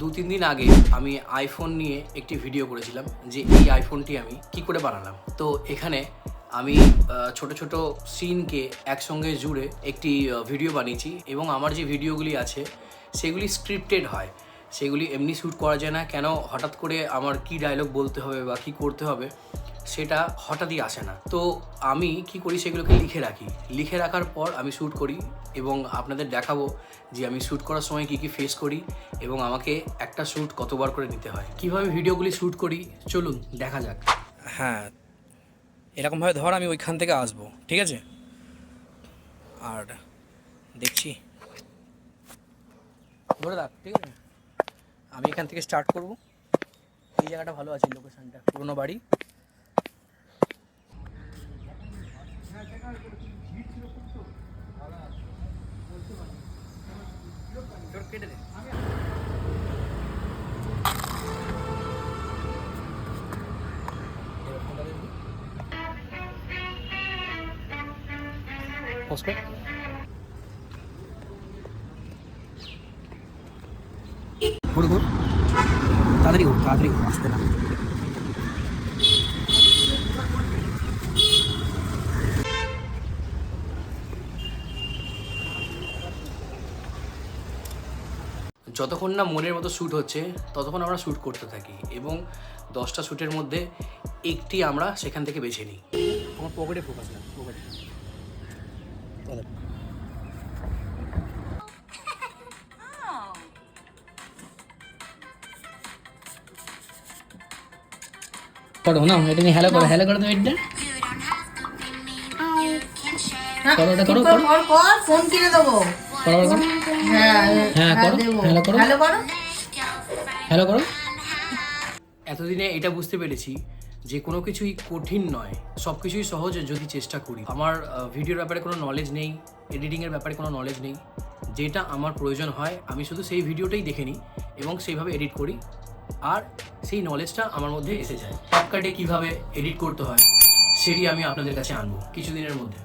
2-3 দিন আগে আমি আইফোন নিয়ে একটি ভিডিও করেছিলাম যে এই আইফোনটি আমি কি করে বানালাম। তো এখানে আমি ছোট ছোট সিনকে একসঙ্গে জুড়ে একটি ভিডিও বানিয়েছি এবং আমার যে ভিডিওগুলি আছে সেগুলি স্ক্রিপ্টেড হয়, সেগুলি এমনি শ্যুট করা যায় না। কেন হঠাৎ করে আমার কি ডায়লগ বলতে হবে বা কী করতে হবে সেটা হঠাৎই আসে না। তো আমি কি করি, সেগুলোকে লিখে রাখার পর আমি শ্যুট করি এবং আপনাদের দেখাবো যে আমি শ্যুট করার সময় কী কী ফেস করি এবং আমাকে একটা শ্যুট কতবার করে নিতে হয়, কীভাবে ভিডিওগুলি শ্যুট করি। চলুন দেখা যাক। হ্যাঁ, এরকমভাবে ধর আমি ওইখান থেকে আসবো, ঠিক আছে? আর দেখছি ধরে রাখ, ঠিক আছে? আমি এখান থেকে স্টার্ট করব। এই জায়গাটা ভালো আছে, লোকেশনটা পুরোনো বাড়ি। কেটে দে। তাড়াতাড়ি আসতে না। যতক্ষণ না মনের মতো শ্যুট হচ্ছে ততক্ষণ আমরা শ্যুট করতে থাকি এবং 10টা শ্যুটের মধ্যে একটি আমরা সেখান থেকে বেছে নিই। আমার পকেটে ফোকাস না, পকেটে। করো না, এটা নিয়ে হ্যালো করো তো এটা করো, এটা করো ফোন কিনে দেবো। হ্যালো করো। এতদিনে এটা বুঝতে পেরেছি যে কোনো কিছুই কঠিন নয়, সব কিছুই সহজ যদি চেষ্টা করি। আমার ভিডিওর ব্যাপারে কোনো নলেজ নেই, এডিটিংয়ের ব্যাপারে কোনো নলেজ নেই। যেটা আমার প্রয়োজন হয় আমি শুধু সেই ভিডিওটাই দেখে নিই এবং সেইভাবে এডিট করি, আর সেই নলেজটা আমার মধ্যে এসে যায়। ক্যাপকাটে কীভাবে এডিট করতে হয় সেটি আমি আপনাদের কাছে আনবো কিছুদিনের মধ্যে।